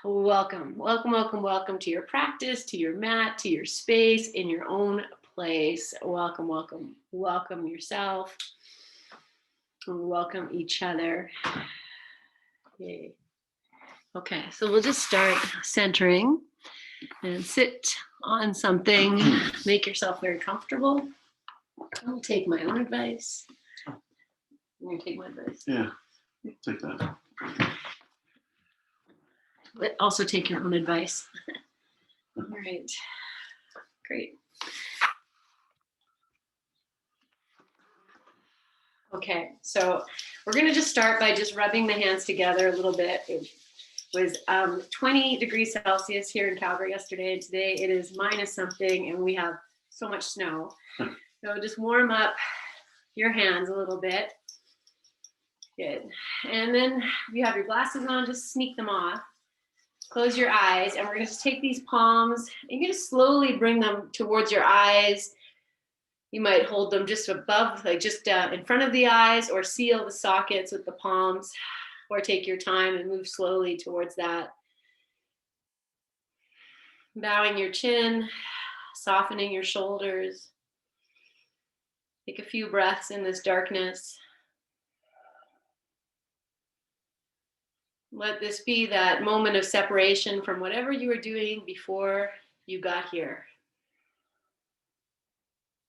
Welcome, welcome, welcome, welcome to your practice, to your mat, to your space, in your own place. Welcome, welcome, welcome yourself. Welcome each other. Yay. Okay, so we'll just start centering and sit on something. Make yourself very comfortable. I'll take my own advice. You're going to take my advice? Yeah, take that. But also take your own advice. All right, great. Okay, so we're going to just start by just rubbing the hands together a little bit. It was 20 degrees Celsius here in Calgary yesterday, and today it is minus something, and we have so much snow. So just warm up your hands a little bit. Good. And then if you have your glasses on, just sneak them off. Close your eyes, and we're going to just take these palms, and you're going to slowly bring them towards your eyes. You might hold them just above, like just in front of the eyes, or seal the sockets with the palms, or take your time and move slowly towards that. Bowing your chin, softening your shoulders. Take a few breaths in this darkness. Let this be that moment of separation from whatever you were doing before you got here.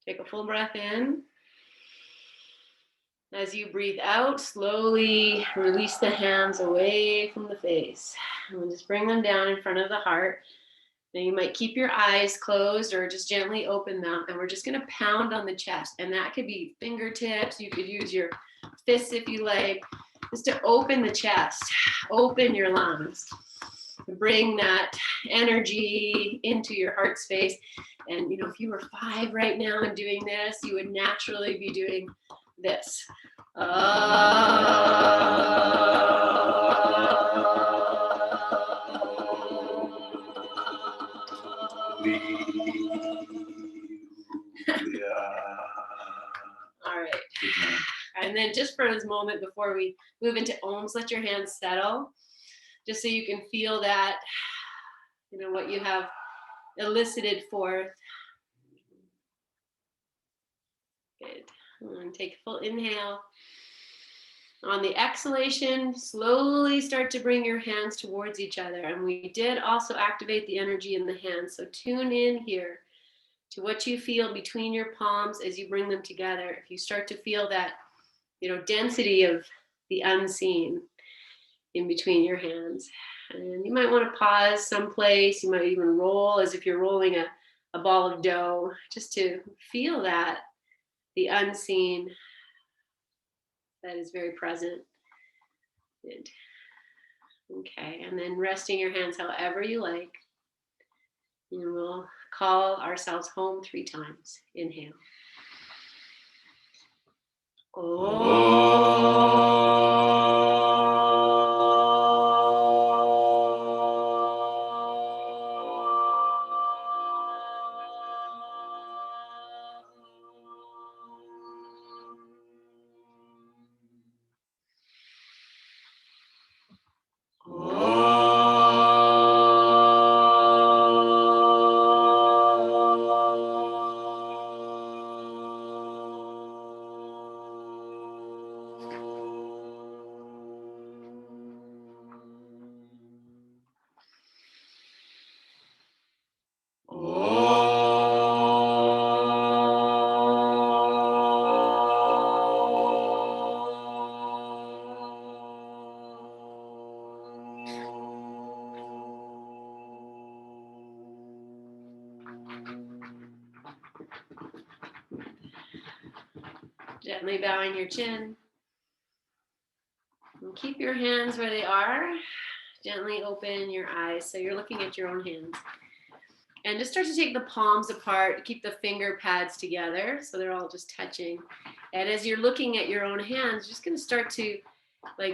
Take a full breath in. As you breathe out, slowly release the hands away from the face. And we'll just bring them down in front of the heart. Now you might keep your eyes closed or just gently open them. And we're just going to pound on the chest. And that could be fingertips. You could use your fists if you like. Just to open the chest, open your lungs. Bring that energy into your heart space. And if you were 5 right now and doing this, you would naturally be doing this. All right. And then just for this moment before we move into ohms, let your hands settle, just so you can feel that, what you have elicited forth. Good. And take a full inhale. On the exhalation, slowly start to bring your hands towards each other. And we did also activate the energy in the hands. So tune in here to what you feel between your palms as you bring them together. If you start to feel that, density of the unseen in between your hands. And you might want to pause someplace. You might even roll as if you're rolling a ball of dough, just to feel that, the unseen that is very present. Good. Okay, and then resting your hands however you like. And we'll call ourselves home 3 times. Inhale. Gently bowing your chin. And keep your hands where they are. Gently open your eyes so you're looking at your own hands. And just start to take the palms apart. Keep the finger pads together so they're all just touching. And as you're looking at your own hands, you're just going to start to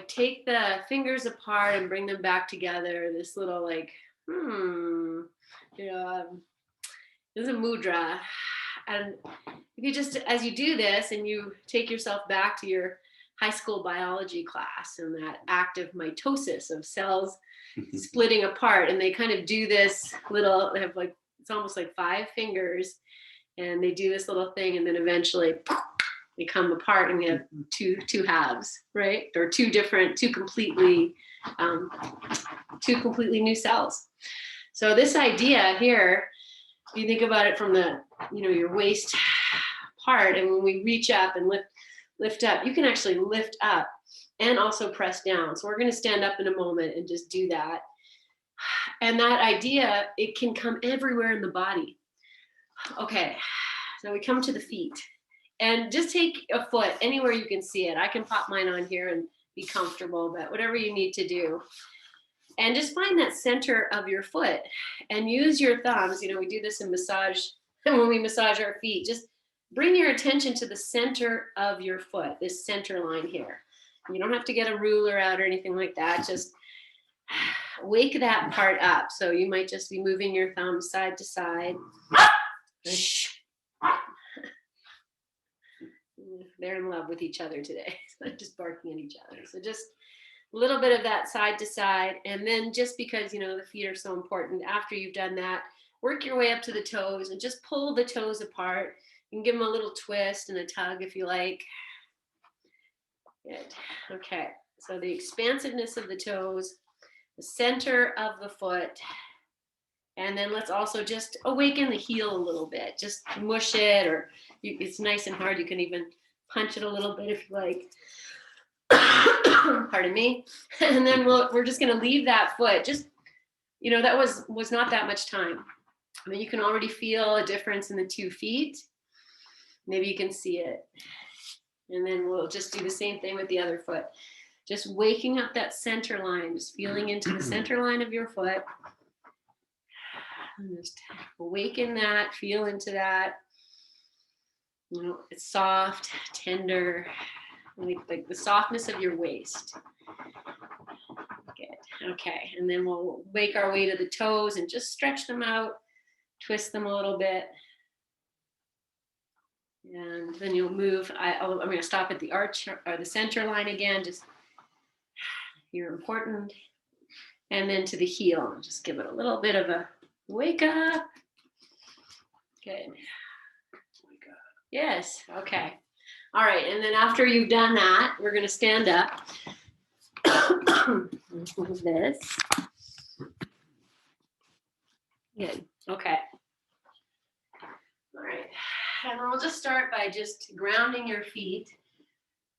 take the fingers apart and bring them back together. This little this is a mudra. And if you just, as you do this and you take yourself back to your high school biology class and that active mitosis of cells splitting apart. And they kind of do this little, they have like, it's almost like 5 fingers, and they do this little thing, and then eventually they come apart and we have two halves, right? Or two completely new cells. So this idea here, if you think about it from the, your waist part, and when we reach up and lift up, you can actually lift up and also press down. So we're going to stand up in a moment and just do that. And that idea, it can come everywhere in the body. Okay, so we come to the feet. And just take a foot anywhere you can see it. I can pop mine on here and be comfortable, but whatever you need to do. And just find that center of your foot and use your thumbs. We do this in massage, when we massage our feet. Just bring your attention to the center of your foot, this center line here. You don't have to get a ruler out or anything like that. Just wake that part up. So you might just be moving your thumbs side to side. They're in love with each other today. Just barking at each other. So just a little bit of that side to side. And then just because, the feet are so important, after you've done that, work your way up to the toes and just pull the toes apart. You can give them a little twist and a tug if you like. Good. Okay. So the expansiveness of the toes, the center of the foot. And then let's also just awaken the heel a little bit. Just mush it, or it's nice and hard. You can even punch it a little bit if you like. Pardon me. And then we're just going to leave that foot. Just, that was not that much time. I mean, you can already feel a difference in the 2 feet. Maybe you can see it. And then we'll just do the same thing with the other foot. Just waking up that center line, just feeling into the center line of your foot. And just awaken that, feel into that. It's soft, tender, like the softness of your waist. Good. Okay. And then we'll wake our way to the toes and just stretch them out, twist them a little bit. And then you'll move. I'm going to stop at the arch or the center line again. Just, you're important. And then to the heel, just give it a little bit of a wake up. Good. Wake up. Yes. Okay. All right. And then after you've done that, we're going to stand up. This. Good. Okay. All right. And we'll just start by just grounding your feet.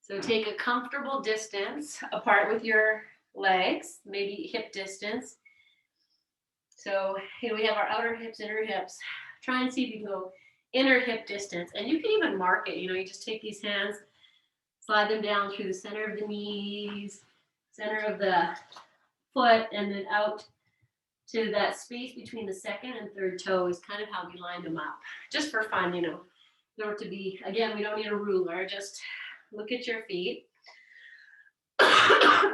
So take a comfortable distance apart with your legs, maybe hip distance. So we have our outer hips, inner hips. Try and see if you can go inner hip distance. And you can even mark it. You just take these hands, slide them down through the center of the knees, center of the foot, and then out to that space between the second and third toe is kind of how we line them up. Just for fun, Don't have to be, again, we don't need a ruler. Just look at your feet.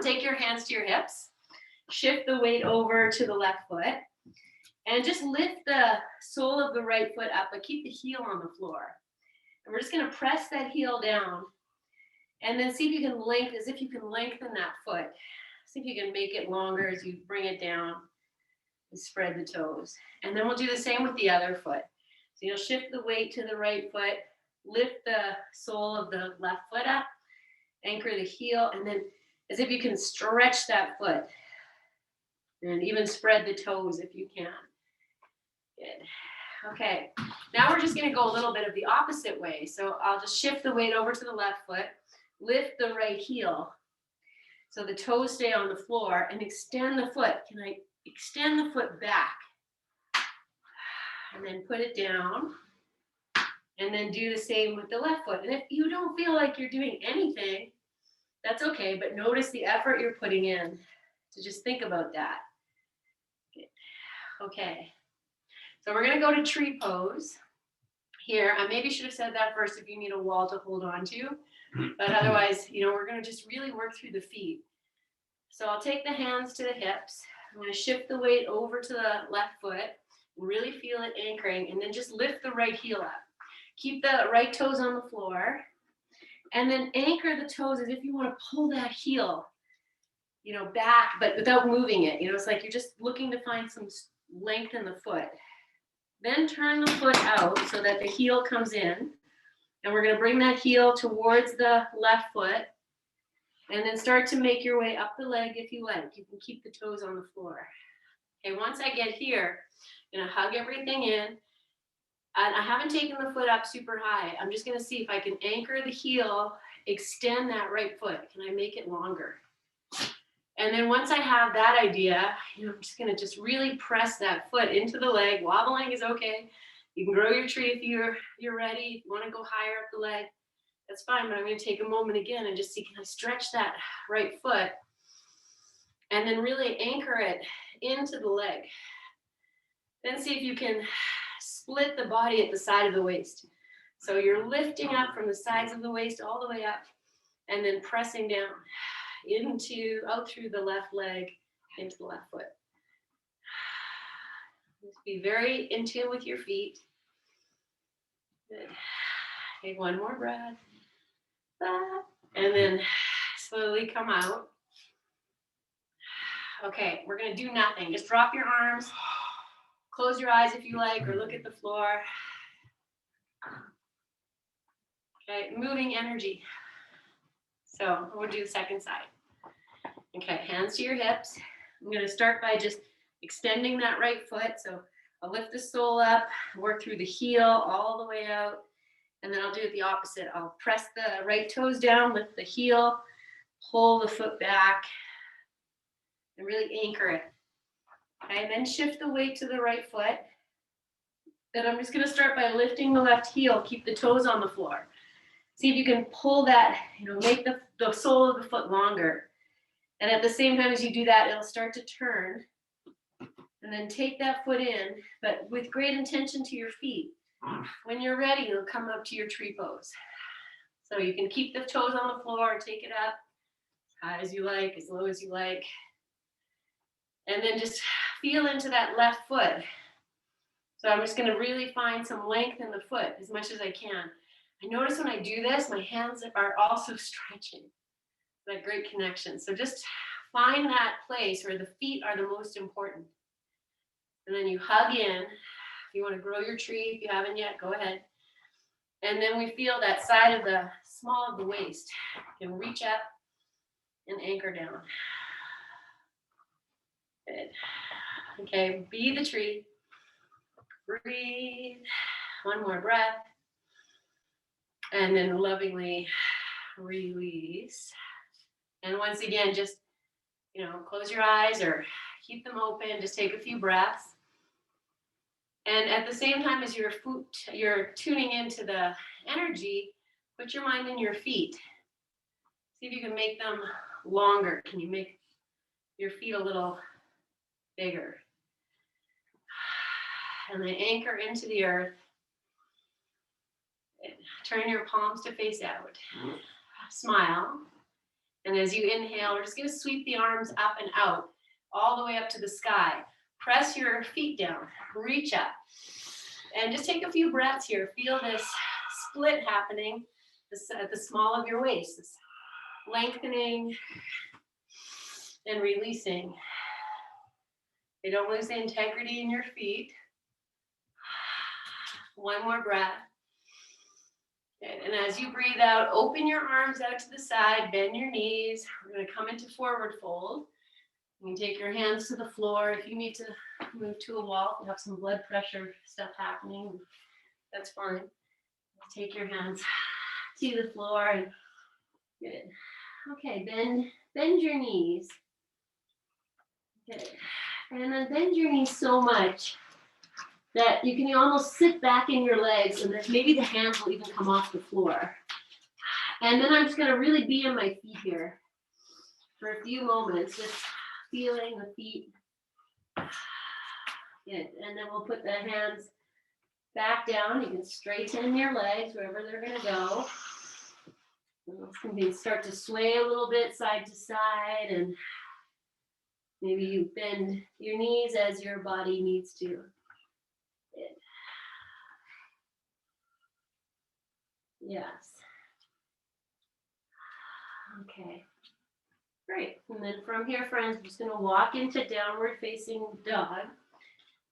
Take your hands to your hips. Shift the weight over to the left foot. And just lift the sole of the right foot up, but keep the heel on the floor. And we're just going to press that heel down. And then see if you can lengthen that foot. See if you can make it longer as you bring it down and spread the toes. And then we'll do the same with the other foot. So you'll shift the weight to the right foot, lift the sole of the left foot up, anchor the heel, and then as if you can stretch that foot. And even spread the toes if you can. Good. Okay. Now we're just going to go a little bit of the opposite way. So I'll just shift the weight over to the left foot, lift the right heel. So the toes stay on the floor and extend the foot. Can I extend the foot back? And then put it down. And then do the same with the left foot. And if you don't feel like you're doing anything, that's okay. But notice the effort you're putting in. So just think about that. Okay. So we're going to go to tree pose here. I maybe should have said that first if you need a wall to hold on to. But otherwise, we're going to just really work through the feet. So I'll take the hands to the hips. I'm going to shift the weight over to the left foot and really feel it anchoring. And then just lift the right heel up. Keep the right toes on the floor. And then anchor the toes as if you want to pull that heel, back, but without moving it. It's like you're just looking to find some length in the foot. Then turn the foot out so that the heel comes in. And we're going to bring that heel towards the left foot. And then start to make your way up the leg if you like. You can keep the toes on the floor. Okay, once I get here, I'm going to hug everything in. And I haven't taken the foot up super high. I'm just going to see if I can anchor the heel, extend that right foot. Can I make it longer? And then once I have that idea, I'm just going to just really press that foot into the leg. Wobbling is okay. You can grow your tree if you're ready. If you want to go higher up the leg, that's fine. But I'm going to take a moment again and just see, can I stretch that right foot? And then really anchor it into the leg. Then see if you can split the body at the side of the waist. So you're lifting up from the sides of the waist all the way up and then pressing down out through the left leg into the left foot. Just be very in tune with your feet. Good. Take one more breath. And then slowly come out. Okay, we're going to do nothing. Just drop your arms. Close your eyes if you like, or look at the floor. Okay, moving energy. So we'll do the second side. Okay, hands to your hips. I'm going to start by just extending that right foot. So I'll lift the sole up, work through the heel all the way out, and then I'll do it the opposite. I'll press the right toes down, lift the heel, pull the foot back, and really anchor it. Okay, and then shift the weight to the right foot. Then I'm just going to start by lifting the left heel, keep the toes on the floor. See if you can pull that, make the sole of the foot longer. And at the same time as you do that, it'll start to turn. And then take that foot in, but with great intention to your feet. When you're ready, you'll come up to your tree pose. So you can keep the toes on the floor, take it up as high as you like, as low as you like. And then just feel into that left foot. So I'm just going to really find some length in the foot as much as I can. I notice when I do this, my hands are also stretching. That great connection. So just find that place where the feet are the most important. And then you hug in. If you want to grow your tree, if you haven't yet, go ahead. And then we feel that side of the small of the waist. You can reach up and anchor down. Good. Okay, be the tree. Breathe. One more breath. And then lovingly release. And once again, just, close your eyes or keep them open. Just take a few breaths. And at the same time as you're tuning into the energy, put your mind in your feet. See if you can make them longer. Can you make your feet a little bigger? And then anchor into the earth. Turn your palms to face out. Smile. And as you inhale, we're just going to sweep the arms up and out, all the way up to the sky. Press your feet down. Reach up. And just take a few breaths here. Feel this split happening at the small of your waist. This lengthening and releasing. You don't lose the integrity in your feet. One more breath. And as you breathe out, open your arms out to the side, bend your knees. We're going to come into forward fold. You can take your hands to the floor. If you need to move to a wall, if you have some blood pressure stuff happening, that's fine. Take your hands to the floor. And good. Okay, bend your knees. Good. And then bend your knees so much that you can almost sit back in your legs, and then maybe the hands will even come off the floor. And then I'm just going to really be on my feet here for a few moments, just feeling the feet. Good. And then we'll put the hands back down. You can straighten your legs wherever they're going to go. And you can start to sway a little bit side to side, and maybe you bend your knees as your body needs to. Yes. Okay. Great. And then from here, friends, we're just going to walk into downward facing dog.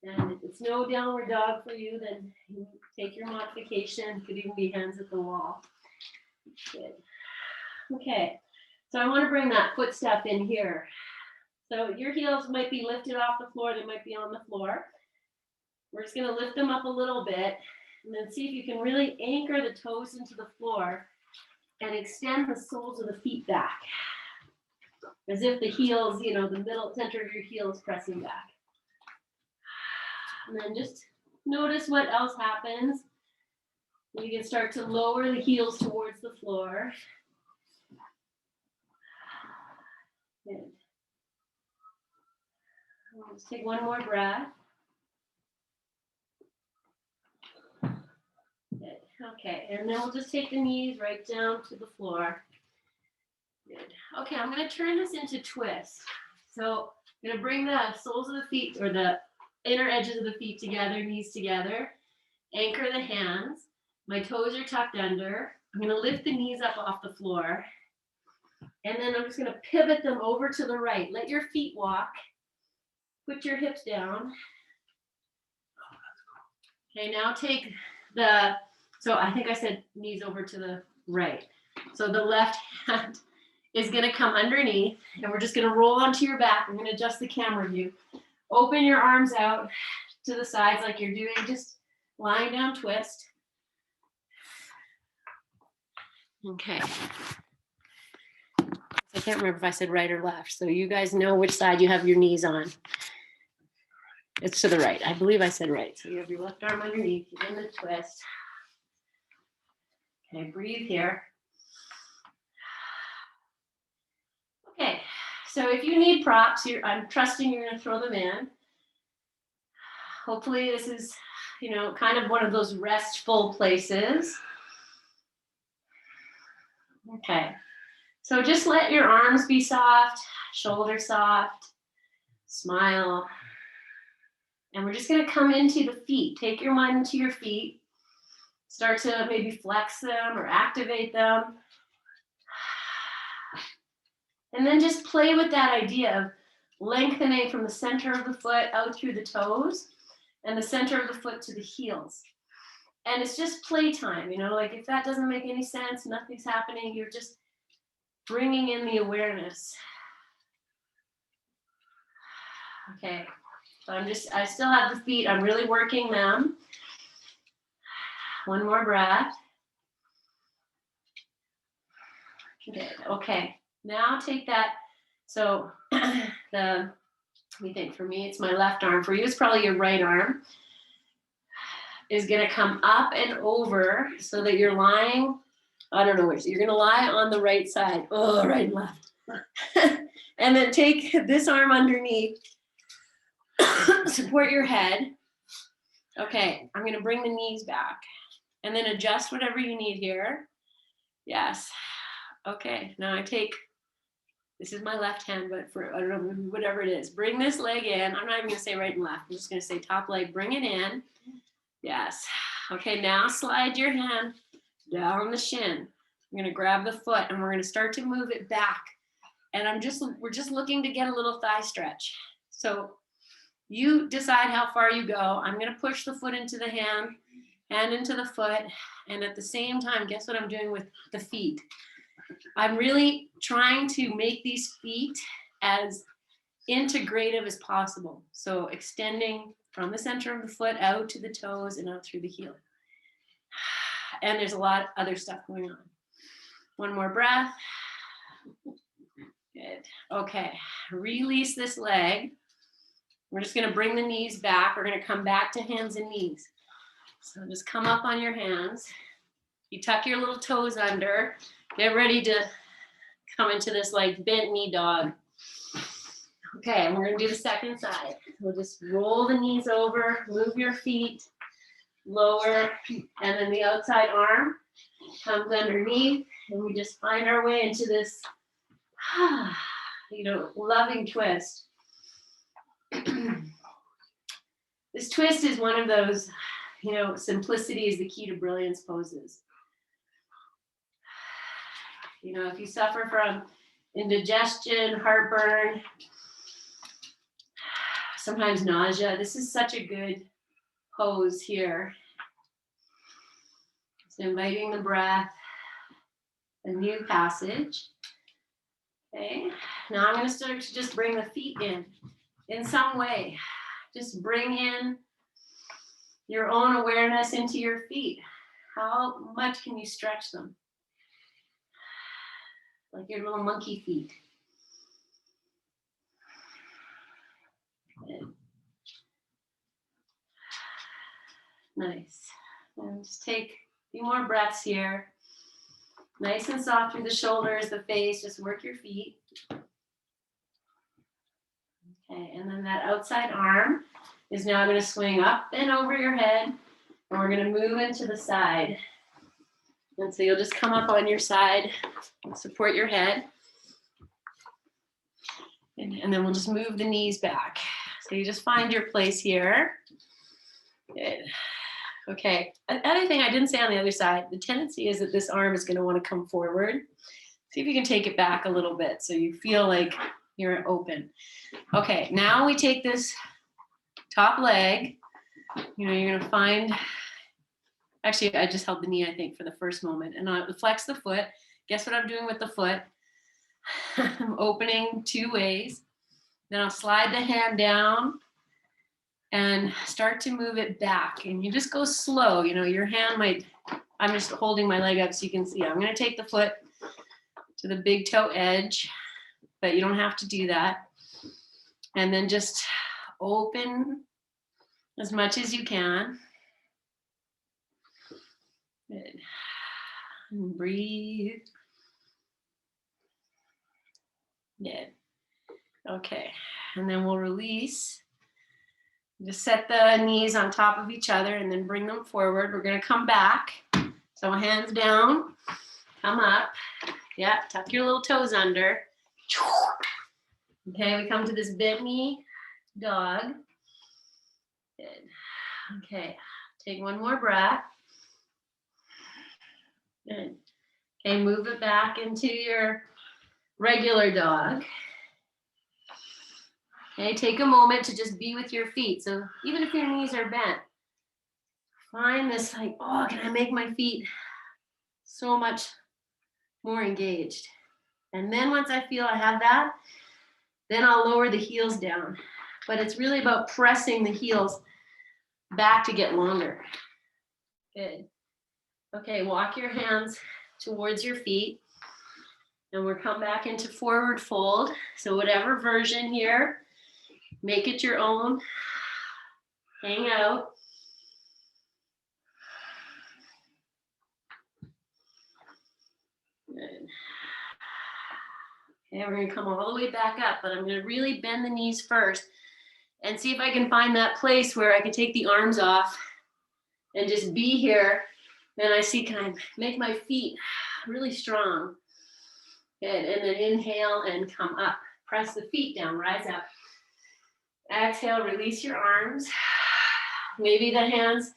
And if it's no downward dog for you, then you take your modification. It could even be hands at the wall. Good. Okay. So I want to bring that foot step in here. So your heels might be lifted off the floor. They might be on the floor. We're just going to lift them up a little bit and then see if you can really anchor the toes into the floor and extend the soles of the feet back. As if the heels, you know, the middle center of your heel is pressing back. And then just notice what else happens. You can start to lower the heels towards the floor. Good. Let's take one more breath. Good. Okay, and then we'll just take the knees right down to the floor. Good. Okay, I'm going to turn this into twist. So I'm going to bring the soles of the feet or the inner edges of the feet together, knees together. Anchor the hands. My toes are tucked under. I'm going to lift the knees up off the floor. And then I'm just going to pivot them over to the right. Let your feet walk. Put your hips down. Okay, now take the, so I think I said knees over to the right. So the left hand is going to come underneath, and we're just going to roll onto your back. I'm going to adjust the camera view. Open your arms out to the sides like you're doing just lying down twist. Okay. I can't remember if I said right or left, so you guys know which side you have your knees on. It's to the right. I believe I said right. So you have your left arm underneath, you're in the twist. Okay, breathe here. Okay, so if you need props, I'm trusting you're going to throw them in. Hopefully this is, you know, kind of one of those restful places. Okay, so just let your arms be soft, shoulders soft, smile. And we're just going to come into the feet. Take your mind into your feet. Start to maybe flex them or activate them. And then just play with that idea of lengthening from the center of the foot out through the toes and the center of the foot to the heels. And it's just playtime, you know, like if that doesn't make any sense, nothing's happening, you're just bringing in the awareness. Okay, so I still have the feet, I'm really working them. One more breath. Good, okay. Now take that, so let me think, for me, it's my left arm. For you, it's probably your right arm. Is gonna come up and over so that you're lying, I don't know which, you're gonna lie on the right side. Oh, right and left. And then take this arm underneath, support your head. Okay, I'm gonna bring the knees back and then adjust whatever you need here. Yes, okay, now I take, this is my left hand, but for, I don't know, whatever it is, bring this leg in. I'm not even gonna say right and left, I'm just gonna say top leg, bring it in. Yes. Okay, now slide your hand down the shin. I'm going to grab the foot and we're going to start to move it back. And we're just looking to get a little thigh stretch. So you decide how far you go. I'm going to push the foot into the hand into the foot. And at the same time, guess what I'm doing with the feet? I'm really trying to make these feet as integrative as possible. So extending from the center of the foot out to the toes and out through the heel. And there's a lot of other stuff going on. One more breath. Good. Okay, release this leg. We're just gonna bring the knees back. We're gonna come back to hands and knees. So just come up on your hands. You tuck your little toes under. Get ready to come into this like bent knee dog. Okay, and we're gonna do the second side. We'll just roll the knees over, move your feet, lower, and then the outside arm comes underneath, and we just find our way into this, you know, loving twist. This twist is one of those, you know, simplicity is the key to brilliance poses. You know, if you suffer from indigestion, heartburn, sometimes nausea, this is such a good pose here. So inviting the breath, a new passage. Okay, now I'm going to start to just bring the feet in some way. Just bring in your own awareness into your feet. How much can you stretch them? Like your little monkey feet. Good. Nice. And just take a few more breaths here. Nice and soft through the shoulders, the face, just work your feet. Okay, and then that outside arm is now going to swing up and over your head, and we're going to move into the side. And so you'll just come up on your side and support your head. And then we'll just move the knees back. So you just find your place here. Good. Okay, another thing I didn't say on the other side, the tendency is that this arm is going to want to come forward. See if you can take it back a little bit so you feel like you're open. Okay, now we take this top leg. You know, you're going to find, actually, I just held the knee, I think, for the first moment. And I'll flex the foot. Guess what I'm doing with the foot? I'm opening two ways. Then I'll slide the hand down and start to move it back. And you just go slow. You know, your hand might, I'm just holding my leg up so you can see. I'm going to take the foot to the big toe edge, but you don't have to do that. And then just open as much as you can. Good. And breathe. Good. Okay. And then we'll release. Just set the knees on top of each other and then bring them forward. We're going to come back. So hands down, come up. Yeah, tuck your little toes under. Okay, we come to this bent knee dog. Good. Okay, take one more breath. Good. Okay, move it back into your regular dog. Okay, take a moment to just be with your feet. So even if your knees are bent, find this like, oh, can I make my feet so much more engaged? And then once I feel I have that, then I'll lower the heels down. But it's really about pressing the heels back to get longer. Good. Okay, walk your hands towards your feet. And we'll come back into forward fold. So whatever version here, make it your own. Hang out. Good. Okay, we're going to come all the way back up, but I'm going to really bend the knees first and see if I can find that place where I can take the arms off and just be here. Then I see, can I make my feet really strong? Good, and then inhale and come up. Press the feet down, rise up. Exhale, release your arms. Maybe the hands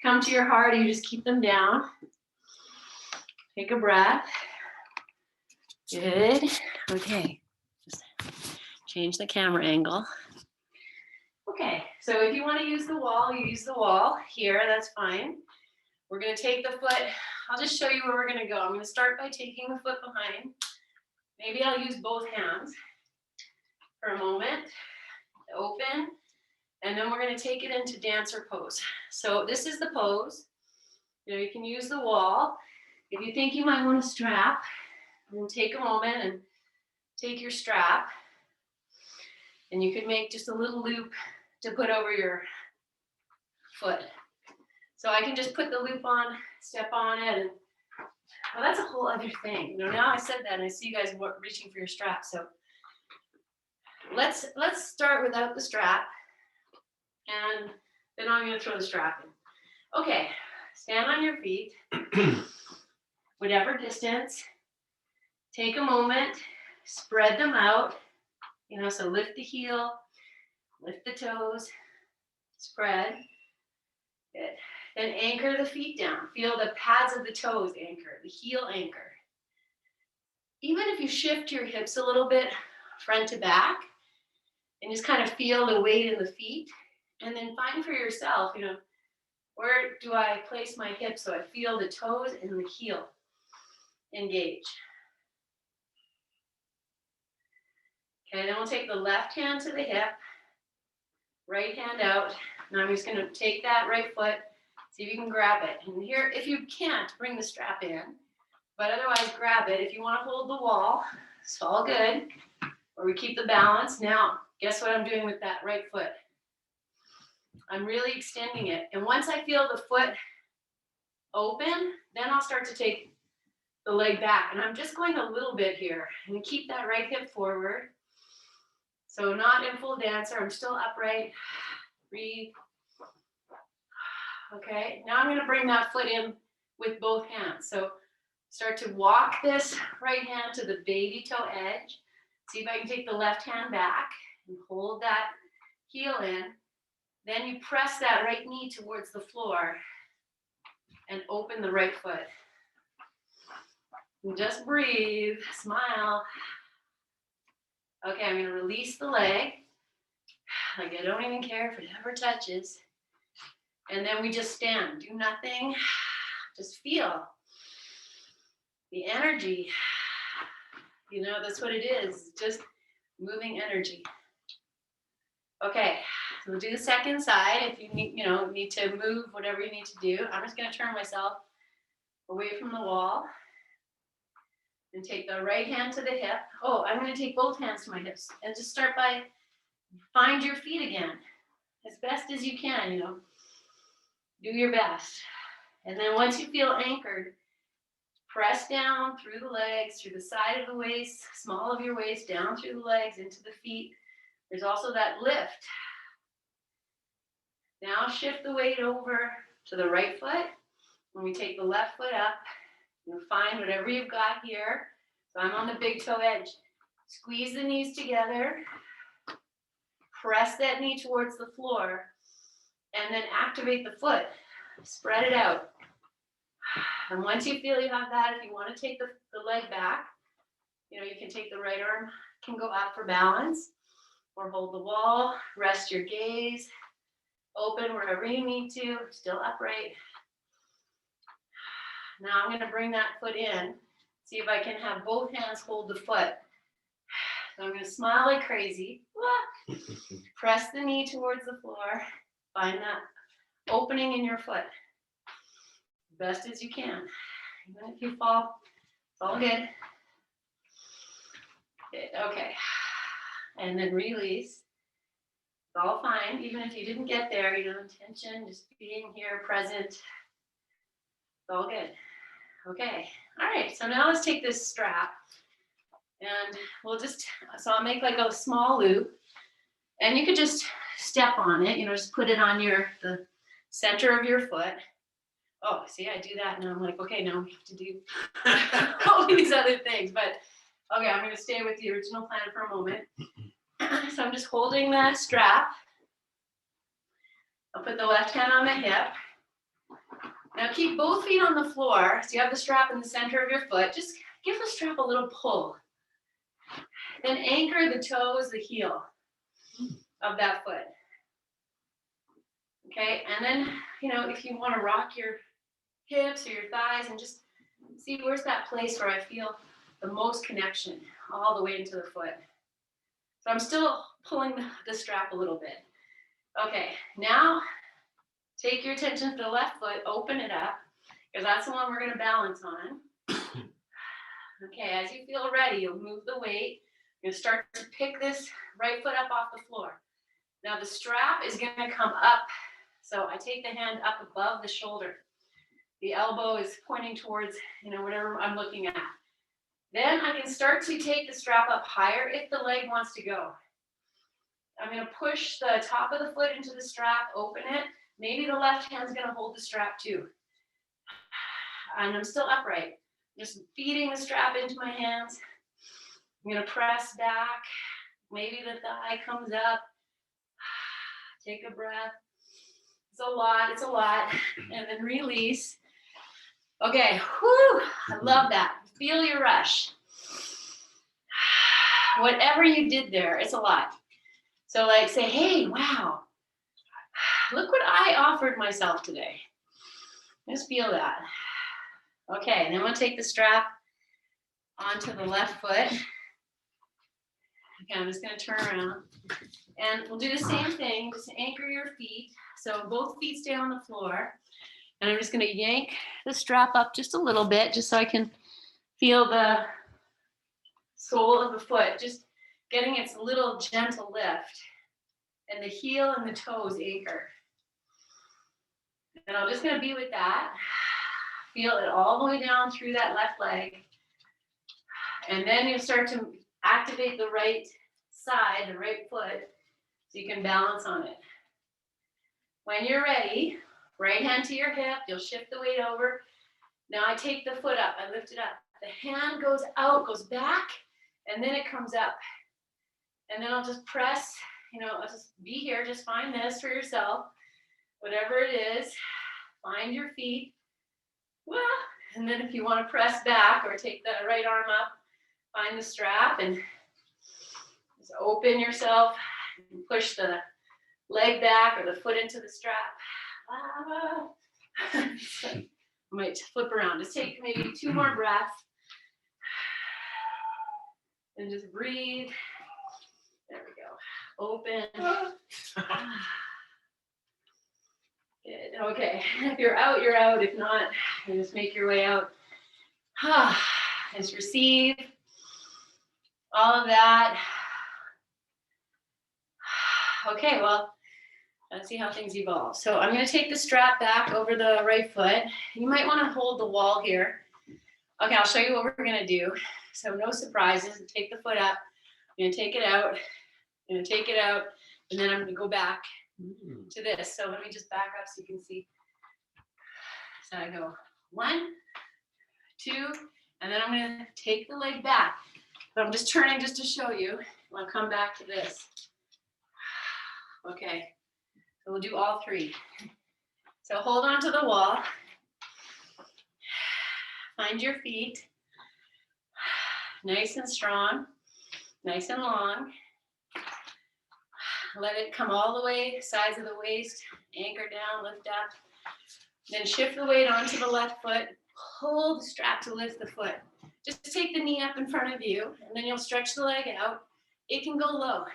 come to your heart, or you just keep them down. Take a breath. Good. Okay. Just change the camera angle. Okay, so if you want to use the wall, you use the wall here, that's fine. We're going to take the foot, I'll just show you where we're going to go. I'm going to start by taking the foot behind. Maybe I'll use both hands for a moment. Open, and then we're going to take it into dancer pose. So this is the pose. You know, you can use the wall. If you think you might want to strap, then take a moment and take your strap. And you can make just a little loop to put over your foot. So I can just put the loop on, step on it, and well, that's a whole other thing. You know, now I said that and I see you guys reaching for your strap. So let's start without the strap, and then I'm going to throw the strap in. Okay, stand on your feet, whatever distance. Take a moment, spread them out. You know, so lift the heel, lift the toes, spread. Good. Then anchor the feet down. Feel the pads of the toes anchor, the heel anchor. even if you shift your hips a little bit front to back and just kind of feel the weight in the feet, and then find for yourself, where do I place my hips so I feel the toes and the heel engage. Okay, then we'll take the left hand to the hip, right hand out. Now I'm just going to take that right foot, see if you can grab it. And here, if you can't, bring the strap in, but otherwise grab it. If you want to hold the wall, it's all good. Or we keep the balance. Now, guess what I'm doing with that right foot? I'm really extending it. And once I feel the foot open, then I'll start to take the leg back. And I'm just going a little bit here. And keep that right hip forward. So not in full dancer. I'm still upright. Breathe. Okay, now I'm going to bring that foot in with both hands. So start to walk this right hand to the baby toe edge. See if I can take the left hand back and hold that heel in. Then you press that right knee towards the floor and open the right foot. And just breathe, smile. Okay, I'm going to release the leg. Like I don't even care if it ever touches. And then we just stand, do nothing. Just feel the energy. That's what it is, just moving energy. Okay, so we'll do the second side. If you need to move, whatever you need to do. I'm just going to turn myself away from the wall and take the right hand to the hip. Oh, I'm going to take both hands to my hips and just start by find your feet again as best as you can, do your best. And then once you feel anchored, press down through the legs, through the side of the waist, small of your waist, down through the legs, into the feet. There's also that lift. Now shift the weight over to the right foot. When we take the left foot up, find whatever you've got here. So I'm on the big toe edge. Squeeze the knees together. Press that knee towards the floor. And then activate the foot. Spread it out. And once you feel you have that, if you want to take the leg back, you can take the right arm, can go up for balance, or hold the wall, rest your gaze, open wherever you need to, still upright. Now I'm going to bring that foot in, see if I can have both hands hold the foot. So I'm going to smile like crazy. Press the knee towards the floor, find that opening in your foot. Best as you can. Even if you fall, it's all good. Okay. And then release. It's all fine. Even if you didn't get there, intention, just being here, present. It's all good. Okay. All right. So now let's take this strap and so I'll make like a small loop and you could just step on it, just put it on the center of your foot. Oh, see, I do that, and I'm like, okay, now we have to do all these other things. But, okay, I'm going to stay with the original plan for a moment. So I'm just holding that strap. I'll put the left hand on the hip. Now keep both feet on the floor. So you have the strap in the center of your foot. Just give the strap a little pull. Then anchor the toes, the heel of that foot. Okay, and then, if you want to rock your hips or your thighs and just see where's that place where I feel the most connection all the way into the foot. So I'm still pulling the strap a little bit. Okay, now take your attention to the left foot, open it up, because that's the one we're going to balance on. Okay, as you feel ready, you'll move the weight. You're going to start to pick this right foot up off the floor. Now the strap is going to come up. So I take the hand up above the shoulder. The elbow is pointing towards, whatever I'm looking at. Then I can start to take the strap up higher if the leg wants to go. I'm going to push the top of the foot into the strap, open it. Maybe the left hand's going to hold the strap too. And I'm still upright. Just feeding the strap into my hands. I'm going to press back. Maybe the thigh comes up. Take a breath. It's a lot. And then release. Okay, whew, I love that. Feel your rush. whatever you did there, it's a lot. So like say, hey, wow, look what I offered myself today. Just feel that. Okay, then we'll take the strap onto the left foot. Okay, I'm just gonna turn around. And we'll do the same thing, just anchor your feet. So both feet stay on the floor. And I'm just gonna yank the strap up just a little bit, just so I can feel the sole of the foot, just getting its little gentle lift. And the heel and the toes anchor. And I'm just gonna be with that. Feel it all the way down through that left leg. And then you start to activate the right side, the right foot, so you can balance on it. When you're ready, right hand to your hip, you'll shift the weight over. Now I take the foot up, I lift it up. The hand goes out, goes back, and then it comes up. And then I'll just press, I'll just be here, just find this for yourself. Whatever it is, find your feet. And then if you want to press back or take the right arm up, find the strap and just open yourself and push the leg back or the foot into the strap. I might flip around. Just take maybe 2 more breaths. And just breathe. There we go. Open. Good. Okay. If you're out, you're out. If not, just make your way out. Just receive all of that. Okay, well, let's see how things evolve. So I'm going to take the strap back over the right foot. You might want to hold the wall here. Okay, I'll show you what we're going to do. So no surprises. Take the foot up. I'm going to take it out. I'm going to take it out. And then I'm going to go back to this. So let me just back up so you can see. So I go 1, 2, and then I'm going to take the leg back. But I'm just turning just to show you. I'll come back to this. Okay, so we'll do all 3. So hold on to the wall. Find your feet. Nice and strong, nice and long. Let it come all the way, sides of the waist, anchor down, lift up. Then shift the weight onto the left foot. Pull the strap to lift the foot. Just take the knee up in front of you, and then you'll stretch the leg out. It can go low.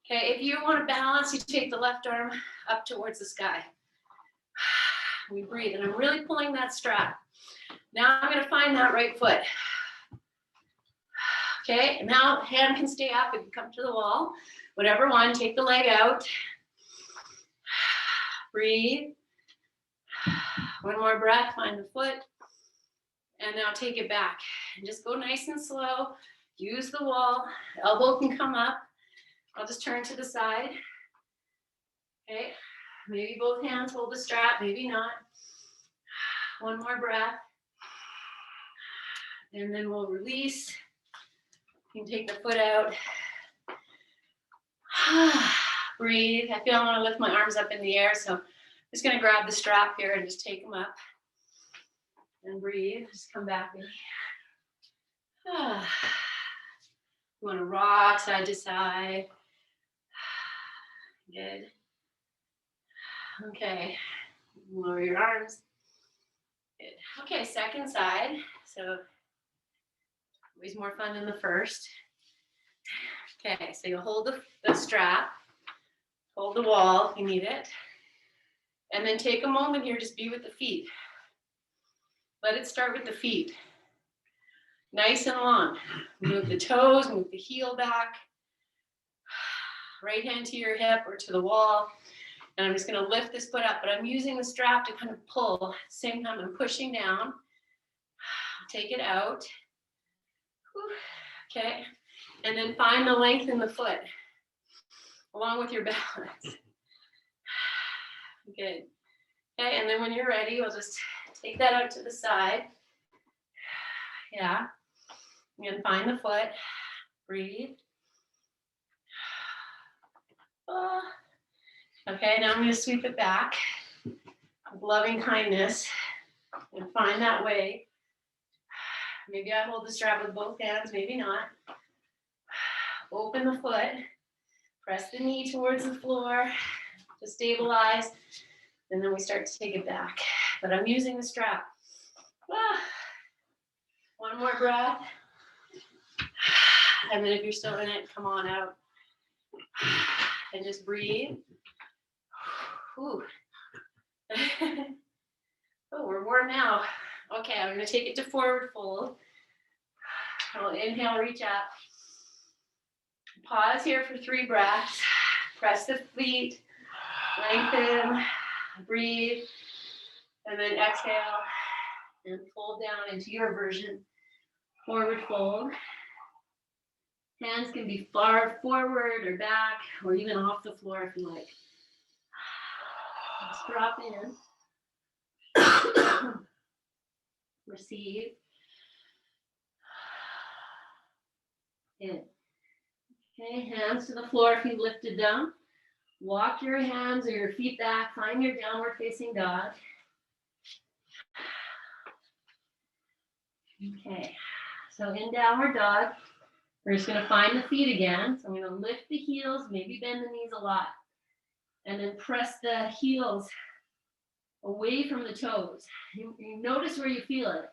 Okay, if you want to balance, you take the left arm up towards the sky. We breathe, and I'm really pulling that strap. Now I'm going to find that right foot. Okay, and now hand can stay up. If you come to the wall, whatever one, take the leg out. Breathe. One more breath, find the foot. And now take it back. And just go nice and slow. Use the wall. Elbow can come up. I'll just turn to the side. Okay, maybe both hands hold the strap, maybe not. One more breath. And then we'll release. You can take the foot out. Breathe. I feel I want to lift my arms up in the air, so I'm just going to grab the strap here and just take them up. And breathe. Just come back in. You want to rock side to side. Good. Okay. Lower your arms. Good. Okay, second side. So always more fun than the first. Okay, so you'll hold the strap, hold the wall if you need it, and then take a moment here, just be with the feet. Let it start with the feet. Nice and long. Move the toes, move the heel back. Right hand to your hip or to the wall. And I'm just going to lift this foot up, but I'm using the strap to kind of pull. At the same time, I'm pushing down. Take it out. Okay. And then find the length in the foot along with your balance. Good. Okay, and then when you're ready, we'll just take that out to the side. Yeah. And find the foot. Breathe. Okay, now I'm going to sweep it back with loving kindness and find that way. Maybe I hold the strap with both hands, maybe not. open the foot, press the knee towards the floor to stabilize, and then we start to take it back. But I'm using the strap. One more breath. And then if you're still in it, come on out. And just breathe. Ooh. Oh, we're warm now. Okay, I'm going to take it to forward fold. I'll inhale, reach up. Pause here for 3 breaths. Press the feet, lengthen, breathe, and then exhale and fold down into your version. Forward fold. Hands can be far forward or back or even off the floor if you like. Just drop in. Receive. In. Okay, hands to the floor if you lifted them. Walk your hands or your feet back. Find your downward facing dog. Okay, so in downward dog, we're just going to find the feet again. So I'm going to lift the heels, maybe bend the knees a lot. And then press the heels away from the toes. You notice where you feel it.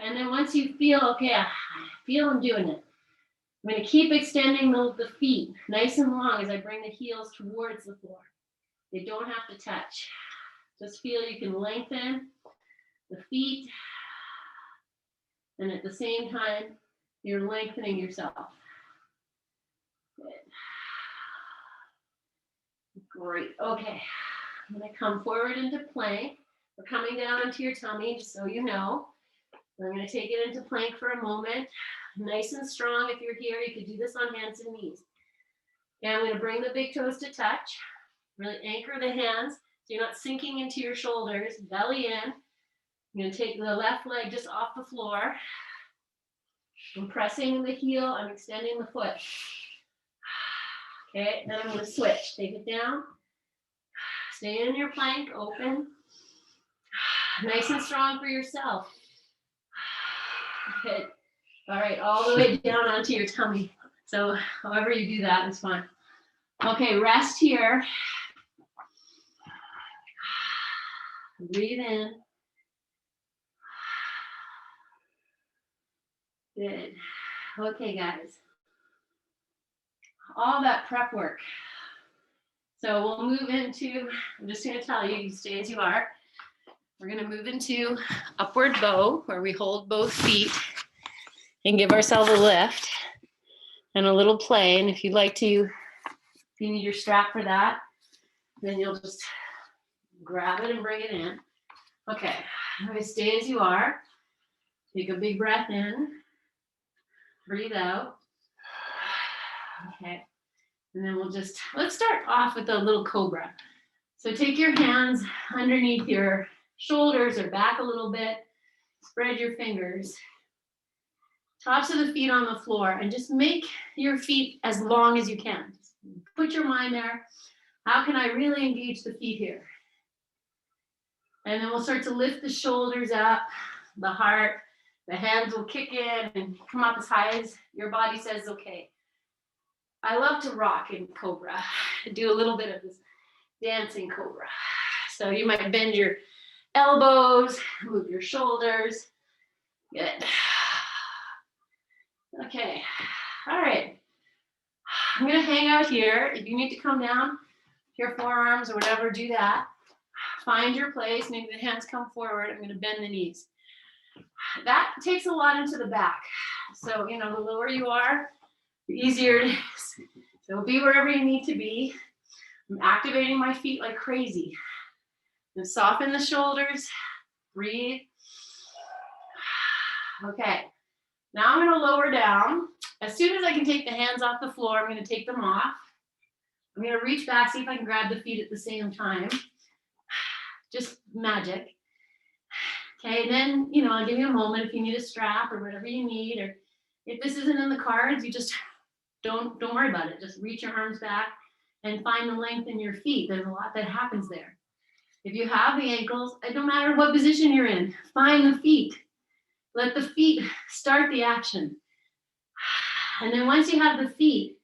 And then once you feel, okay, I feel I'm doing it. I'm going to keep extending the feet nice and long as I bring the heels towards the floor. They don't have to touch. Just feel you can lengthen the feet. And at the same time, you're lengthening yourself. Good. Great. Okay. I'm going to come forward into plank. We're coming down onto your tummy, just so you know. I'm going to take it into plank for a moment. Nice and strong. If you're here, you could do this on hands and knees. Okay, I'm going to bring the big toes to touch. Really anchor the hands so you're not sinking into your shoulders. Belly in. I'm going to take the left leg just off the floor. I'm pressing the heel. I'm extending the foot. Okay, then I'm going to switch. Take it down. Stay in your plank, open. Nice and strong for yourself. Good. All right, all the way down onto your tummy. So however you do that is fine. Okay, rest here. Breathe in. Good. Okay, guys. All that prep work. So we'll move into, I'm just going to tell you, you stay as you are. We're going to move into upward bow, where we hold both feet and give ourselves a lift and a little play. And if you'd like to, if you need your strap for that, then you'll just grab it and bring it in. Okay, stay as you are. Take a big breath in. Breathe out. Okay, and then we'll just, let's start off with a little cobra. So take your hands underneath your shoulders or back a little bit. Spread your fingers. Tops of the feet on the floor, and just make your feet as long as you can. Put your mind there. How can I really engage the feet here? And then we'll start to lift the shoulders up, the heart, the hands will kick in and come up as high as your body says, okay. I love to rock in cobra. Do a little bit of this dancing cobra. So you might bend your elbows, move your shoulders. Good. Okay, all right. I'm gonna hang out here. If you need to come down, your forearms or whatever, do that. Find your place, maybe the hands come forward. I'm gonna bend the knees. That takes a lot into the back. So, the lower you are, the easier it is. So be wherever you need to be. I'm activating my feet like crazy. And soften the shoulders, breathe. Okay, now I'm gonna lower down. As soon as I can take the hands off the floor, I'm gonna take them off. I'm gonna reach back, see if I can grab the feet at the same time. Just magic. Okay, then, I'll give you a moment if you need a strap or whatever you need, or if this isn't in the cards, you just don't worry about it. Just reach your arms back and find the length in your feet. There's a lot that happens there. If you have the ankles, it don't matter what position you're in, find the feet. Let the feet start the action. And then once you have the feet,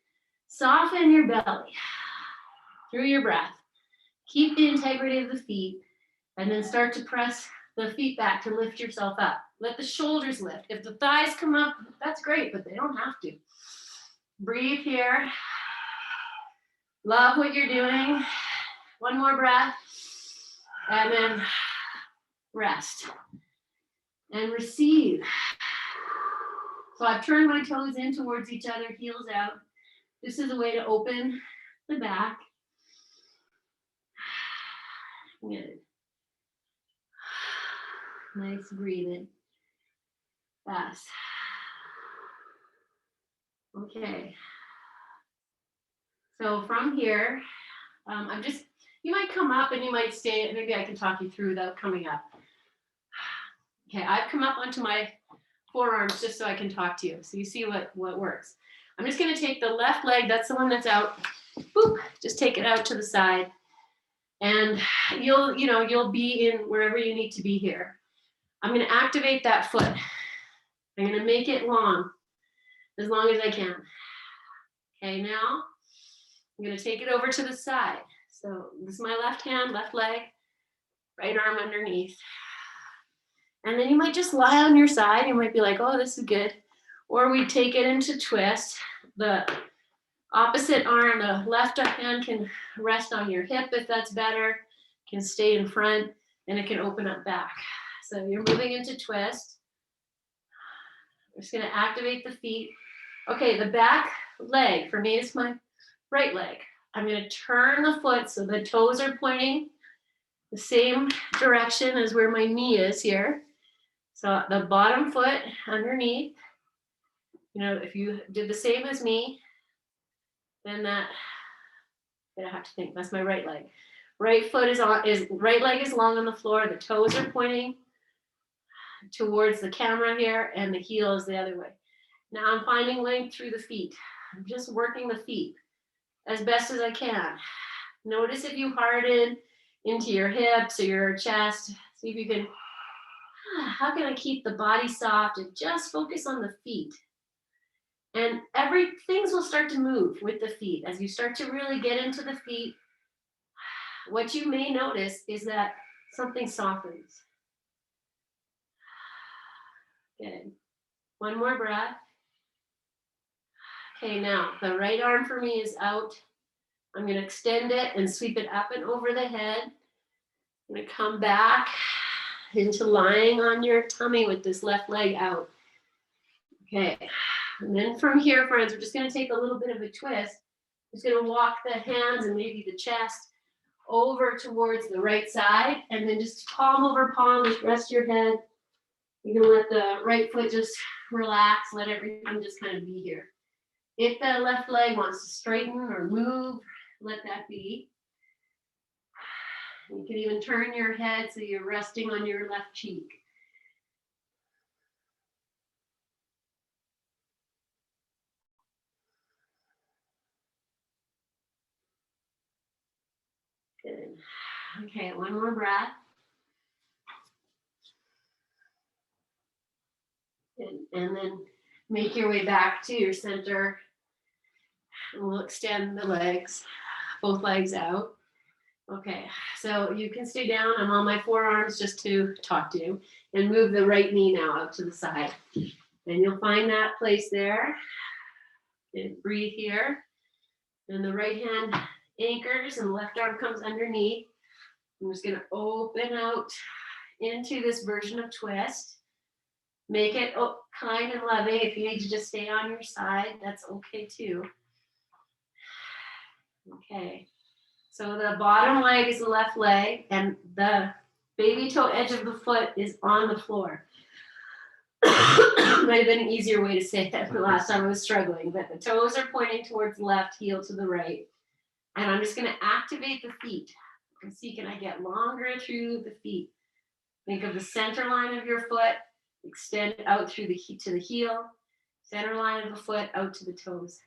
soften your belly through your breath. Keep the integrity of the feet, and then start to press the feet back to lift yourself up. Let the shoulders lift. If the thighs come up, that's great, but they don't have to. Breathe here. Love what you're doing. One more breath, and then rest. And receive. So I've turned my toes in towards each other, heels out. This is a way to open the back. Good. Nice breathing. Fast. Okay. So from here, you might come up and you might stay, maybe I can talk you through without coming up. Okay, I've come up onto my forearms just so I can talk to you. So you see what works. I'm just gonna take the left leg, that's the one that's out. Boop, just take it out to the side. And you'll be in wherever you need to be here. I'm gonna activate that foot. I'm gonna make it long, as long as I can. Okay, now I'm gonna take it over to the side. So this is my left hand, left leg, right arm underneath. And then you might just lie on your side. You might be like, oh, this is good. Or we take it into twist. The opposite arm, the left hand can rest on your hip if that's better, can stay in front, and it can open up back. So you're moving into twist. I'm just gonna activate the feet. Okay, the back leg, for me, is my right leg. I'm gonna turn the foot so the toes are pointing the same direction as where my knee is here. So the bottom foot underneath, if you did the same as me, then I have to think, that's my right leg. Right leg is long on the floor, the toes are pointing towards the camera here, and the heel is the other way. Now I'm finding length through the feet. I'm just working the feet as best as I can. Notice if you harden into your hips or your chest. See if you can, how can I keep the body soft and just focus on the feet? And things will start to move with the feet. As you start to really get into the feet, what you may notice is that something softens. Good. One more breath. Okay, now the right arm for me is out. I'm going to extend it and sweep it up and over the head. I'm going to come back into lying on your tummy with this left leg out. Okay, and then from here, friends, we're just going to take a little bit of a twist. Just going to walk the hands and maybe the chest over towards the right side, and then just palm over palm, just rest your head. You're going to let the right foot just relax, let everything just kind of be here. If the left leg wants to straighten or move, let that be. You can even turn your head so you're resting on your left cheek. Good. Okay, one more breath. And then make your way back to your center. And we'll extend the legs, both legs out. Okay, so you can stay down. I'm on my forearms just to talk to you. And move the right knee now out to the side. And you'll find that place there. And breathe here. And the right hand anchors and the left arm comes underneath. I'm just going to open out into this version of twist. Make it kind and loving. If you need to just stay on your side, that's okay too. Okay. So the bottom leg is the left leg, and the baby toe edge of the foot is on the floor. Might have been an easier way to say that the last time I was struggling, but the toes are pointing towards the left, heel to the right. And I'm just going to activate the feet. And see, can I get longer through the feet? Think of the center line of your foot, extend out through to the heel, center line of the foot out to the toes.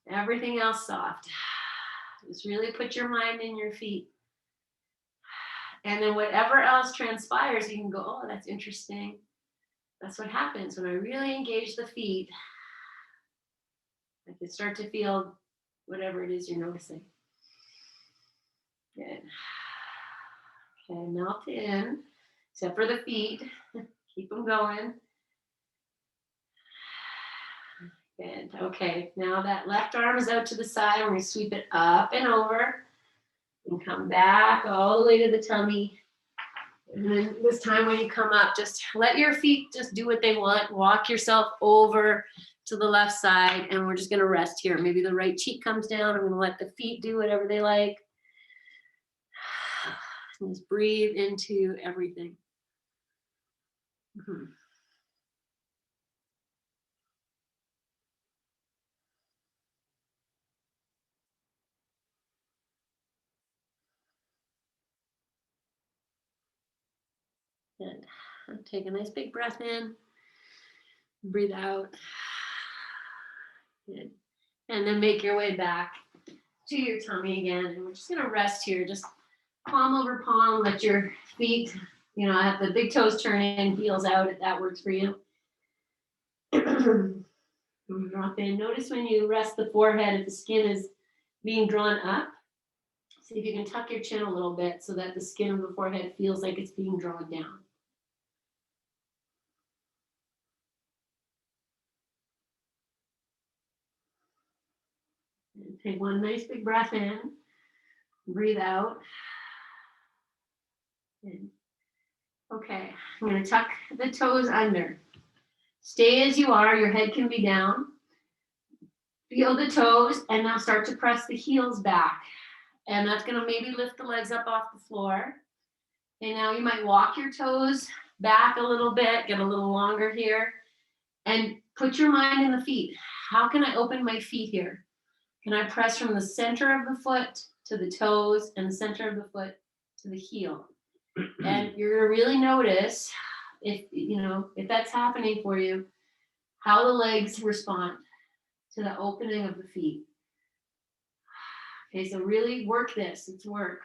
Everything else soft. Just really put your mind in your feet. And then whatever else transpires, you can go, oh, that's interesting. That's what happens when I really engage the feet. You start to feel whatever it is you're noticing. Good. Okay, melt in, except for the feet. Keep them going. Good. Okay, now that left arm is out to the side. We're going to sweep it up and over and come back all the way to the tummy. And then this time when you come up, just let your feet just do what they want. Walk yourself over to the left side, and we're just going to rest here. Maybe the right cheek comes down. I'm going to let the feet do whatever they like. Just breathe into everything. Mm-hmm. And take a nice big breath in. Breathe out. Good. And then make your way back to your tummy again. And we're just going to rest here. Just palm over palm. Let your feet, have the big toes turn in, heels out if that works for you. Drop in. Notice when you rest the forehead, if the skin is being drawn up, see if you can tuck your chin a little bit so that the skin of the forehead feels like it's being drawn down. And take one nice big breath in. Breathe out. Good. Okay, I'm going to tuck the toes under. Stay as you are. Your head can be down. Feel the toes, and now start to press the heels back. And that's going to maybe lift the legs up off the floor. And now you might walk your toes back a little bit, get a little longer here, and put your mind in the feet. How can I open my feet here? Can I press from the center of the foot to the toes and the center of the foot to the heel? And you're going to really notice if that's happening for you, how the legs respond to the opening of the feet. Okay, so really work this. It's work.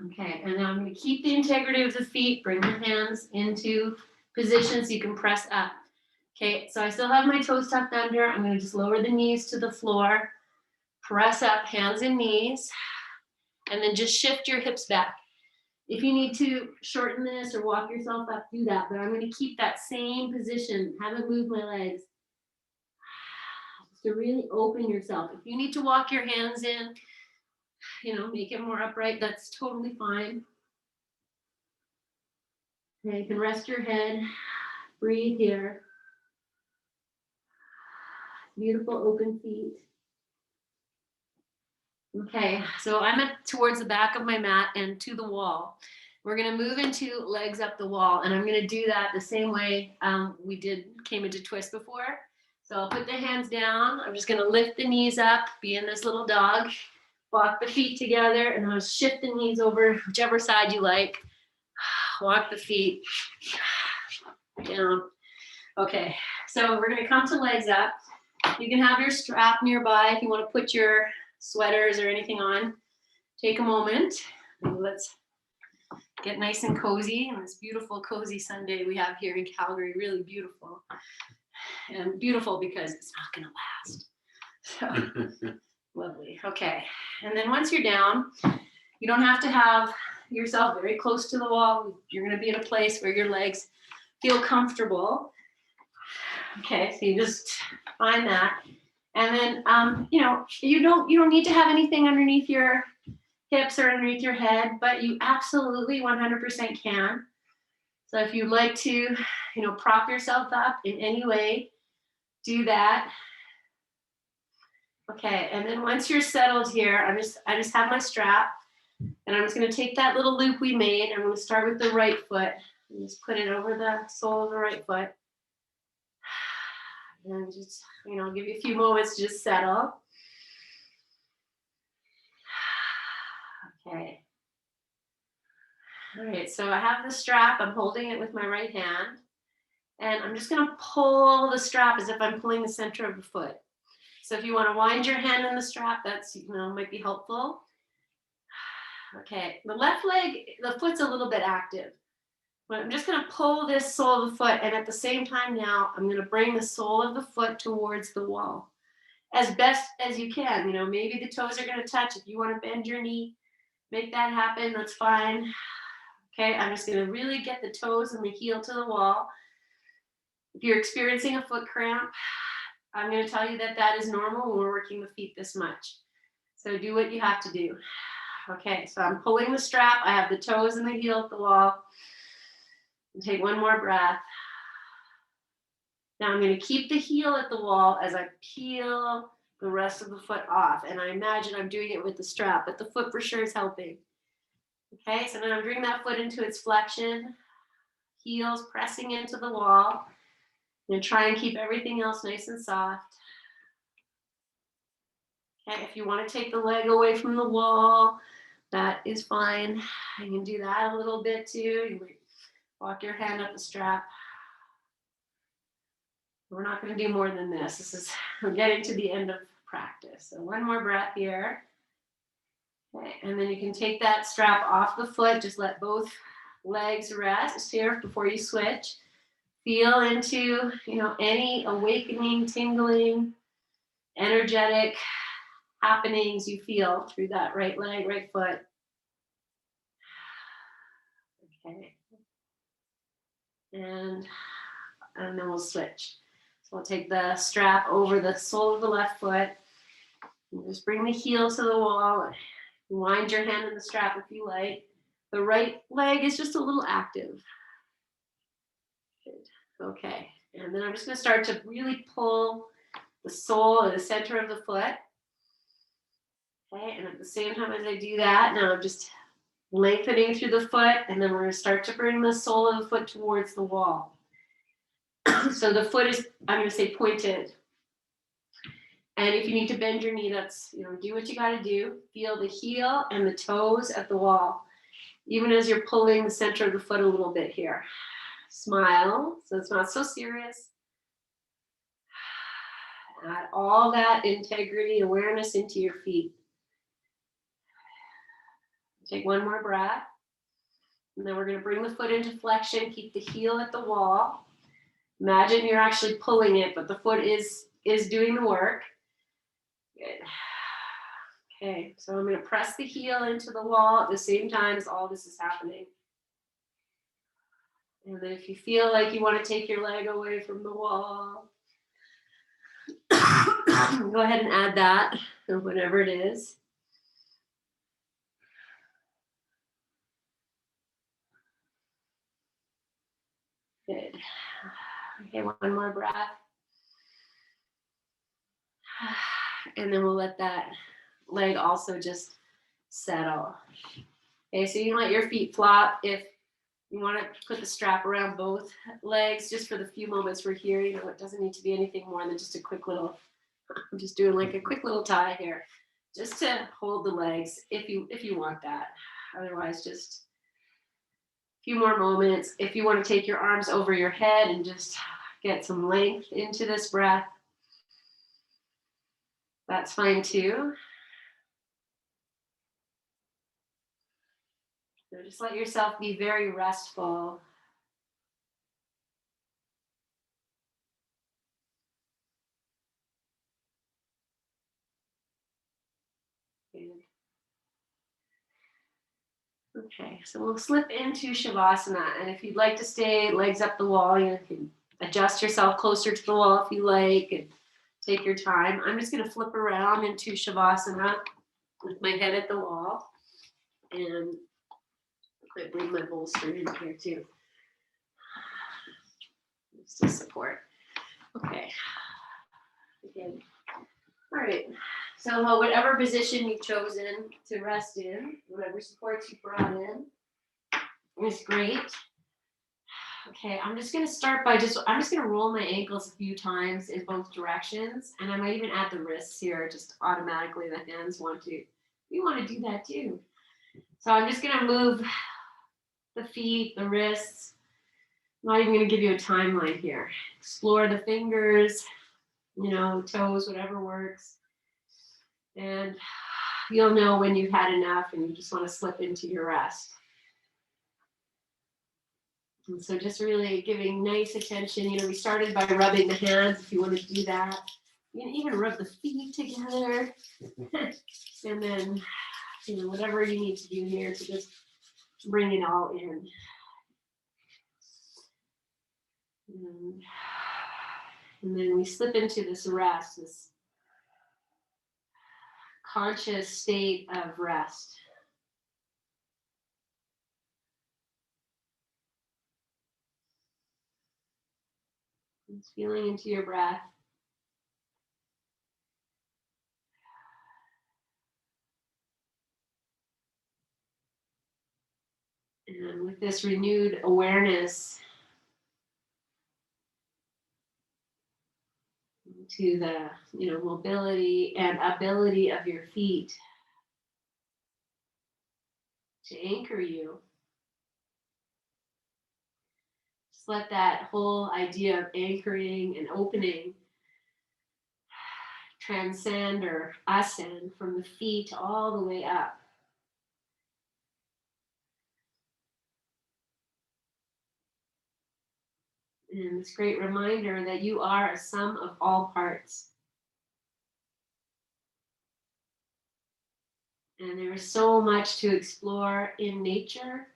Okay, and now I'm going to keep the integrity of the feet. Bring the hands into position so you can press up. Okay, so I still have my toes tucked under. I'm going to just lower the knees to the floor. Press up, hands and knees. And then just shift your hips back. If you need to shorten this or walk yourself up, do that. But I'm going to keep that same position. Haven't moved my legs. Just to really open yourself. If you need to walk your hands in, make it more upright, that's totally fine. Okay, you can rest your head. Breathe here. Beautiful open feet. Okay, so I'm towards the back of my mat and to the wall. We're going to move into legs up the wall, and I'm going to do that the same way we came into twist before. So I'll put the hands down. I'm just going to lift the knees up, be in this little dog, walk the feet together, and I'll shift the knees over whichever side you like. Walk the feet down. Okay, so we're going to come to legs up. You can have your strap nearby if you want to put your sweaters or anything on. Take a moment. Let's get nice and cozy on this beautiful cozy Sunday we have here in Calgary. Really beautiful. And beautiful because it's not going to last. So lovely. Okay. And then once you're down, you don't have to have yourself very close to the wall. You're going to be in a place where your legs feel comfortable. Okay, so you just find that. And then, you don't need to have anything underneath your hips or underneath your head, but you absolutely 100% can. So if you'd like to, prop yourself up in any way, do that. Okay, and then once you're settled here, I just have my strap, and I'm just going to take that little loop we made. I'm going to start with the right foot and just put it over the sole of the right foot. And just, give you a few moments to just settle. Okay. All right, so I have the strap. I'm holding it with my right hand. And I'm just going to pull the strap as if I'm pulling the center of the foot. So if you want to wind your hand in the strap, that's, might be helpful. Okay, the left leg, the foot's a little bit active. But I'm just going to pull this sole of the foot, and at the same time now, I'm going to bring the sole of the foot towards the wall as best as you can. You know, maybe the toes are going to touch. If you want to bend your knee, make that happen. That's fine. Okay, I'm just going to really get the toes and the heel to the wall. If you're experiencing a foot cramp, I'm going to tell you that that is normal when we're working the feet this much. So do what you have to do. Okay, so I'm pulling the strap. I have the toes and the heel at the wall. And take one more breath. Now I'm going to keep the heel at the wall as I peel the rest of the foot off. And I imagine I'm doing it with the strap, but the foot for sure is helping. Okay, so then I'm bringing that foot into its flexion, heels pressing into the wall. And try and keep everything else nice and soft. Okay, if you want to take the leg away from the wall, that is fine. You can do that a little bit too. You might walk your hand up the strap. We're not going to do more than this. We're getting to the end of practice. So one more breath here. Okay, and then you can take that strap off the foot. Just let both legs rest here before you switch. Feel into, any awakening, tingling, energetic happenings you feel through that right leg, right foot. Okay. And then we'll switch. So we'll take the strap over the sole of the left foot. And just bring the heel to the wall. Wind your hand in the strap if you like. The right leg is just a little active. Good. Okay. And then I'm just going to start to really pull the sole or the center of the foot. Okay. And at the same time as I do that, now I'm just lengthening through the foot, and then we're going to start to bring the sole of the foot towards the wall. So the foot is, I'm going to say, pointed. And if you need to bend your knee, that's, do what you got to do. Feel the heel and the toes at the wall, even as you're pulling the center of the foot a little bit here. Smile, so it's not so serious. Add all that integrity, awareness into your feet. Take one more breath. And then we're going to bring the foot into flexion, keep the heel at the wall. Imagine you're actually pulling it, but the foot is doing the work. Good. Okay, so I'm going to press the heel into the wall at the same time as all this is happening. And then if you feel like you want to take your leg away from the wall, go ahead and add that, or whatever it is. Good. Okay, one more breath. And then we'll let that leg also just settle. Okay, so you can let your feet flop. If you want to put the strap around both legs just for the few moments we're here, it doesn't need to be anything more than just a quick little, I'm just doing like a quick little tie here, just to hold the legs if you want that. Otherwise, just a few more moments. If you want to take your arms over your head and just get some length into this breath, that's fine too. So just let yourself be very restful. Good. Okay, so we'll slip into Shavasana. And if you'd like to stay legs up the wall, you can adjust yourself closer to the wall if you like, and take your time. I'm just going to flip around into Shavasana with my head at the wall. And I bring my bolster in here too, just to support. Okay. Again. All right. So whatever position you've chosen to rest in, whatever supports you brought in, is great. Okay, I'm just going to start by I'm just going to roll my ankles a few times in both directions, and I might even add the wrists here just automatically. The hands you want to do that too. So I'm just going to move the feet, the wrists. I'm not even going to give you a timeline here. Explore the fingers, toes, whatever works. And you'll know when you've had enough and you just want to slip into your rest. And so just really giving nice attention. We started by rubbing the hands, if you want to do that. You can even rub the feet together. And then, whatever you need to do here to just bring it all in. And then we slip into this rest, this conscious state of rest. Just feeling into your breath. And with this renewed awareness to the, mobility and ability of your feet to anchor you. Just let that whole idea of anchoring and opening transcend or ascend from the feet all the way up. And this great reminder that you are a sum of all parts. And there is so much to explore in nature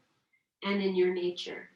and in your nature.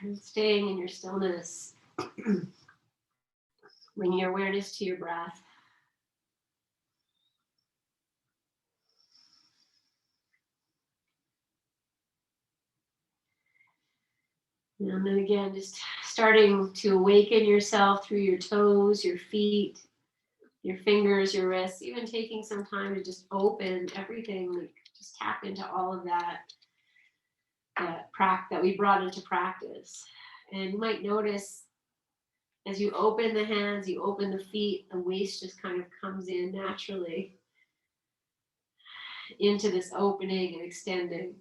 And staying in your stillness, bring your awareness to your breath. And then again, just starting to awaken yourself through your toes, your feet, your fingers, your wrists, even taking some time to just open everything, like just tap into all of that we brought into practice. And you might notice as you open the hands, you open the feet, the waist just kind of comes in naturally into this opening and extending.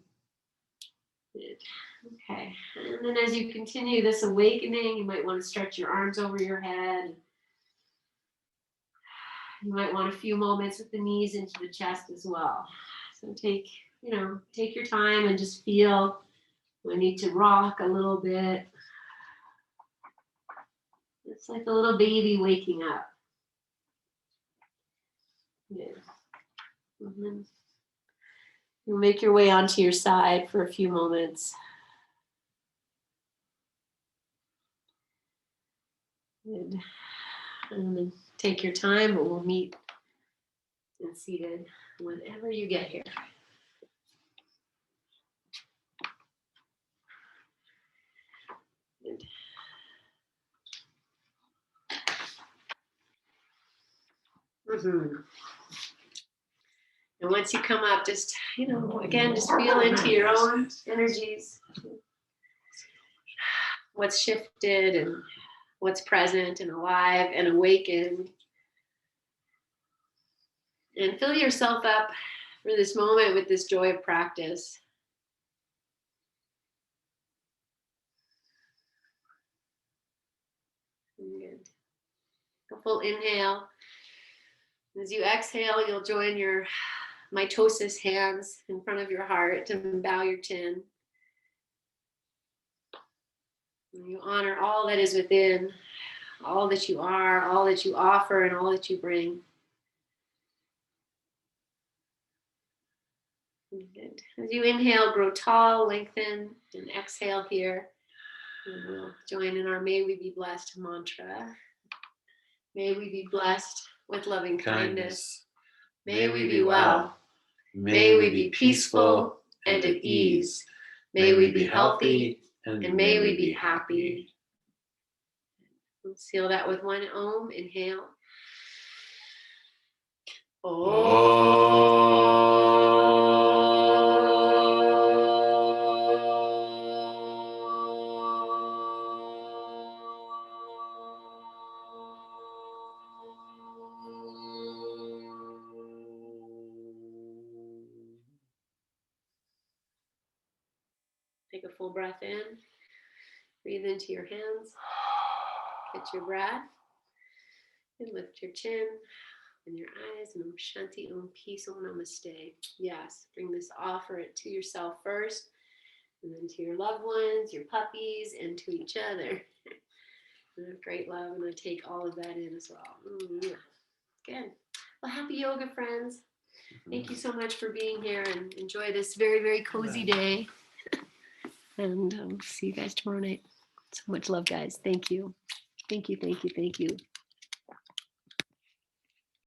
Okay, and then as you continue this awakening, you might want to stretch your arms over your head. You might want a few moments with the knees into the chest as well. So take your time and just feel. I need to rock a little bit. It's like a little baby waking up. Yeah. Mm-hmm. You'll make your way onto your side for a few moments. Good. And then take your time, but we'll meet and seated whenever you get here. Good. Mm-hmm. And once you come up, just, again, just feel into your own energies. What's shifted and what's present and alive and awakened. And fill yourself up for this moment with this joy of practice. Good. A full inhale. As you exhale, you'll join your mitosis hands in front of your heart and bow your chin. You honor all that is within, all that you are, all that you offer, and all that you bring. Good. As you inhale, grow tall, lengthen, and exhale here. And we'll join in our May We Be Blessed mantra. May we be blessed with loving kindness. May we be well. May we be peaceful and at ease. May we be healthy and may we be happy. We'll seal that with one Om. Inhale. Take a full breath in. Breathe into your hands. Catch your breath. And lift your chin and your eyes. And Om Shanti, Om Peace, Om Namaste. Yes, bring this, offer it to yourself first, and then to your loved ones, your puppies, and to each other. And great love, and I take all of that in as well. Good. Well, happy yoga, friends. Thank you so much for being here, and enjoy this very, very cozy day. And see you guys tomorrow night. So much love, guys. Thank you. Thank you, thank you, thank you.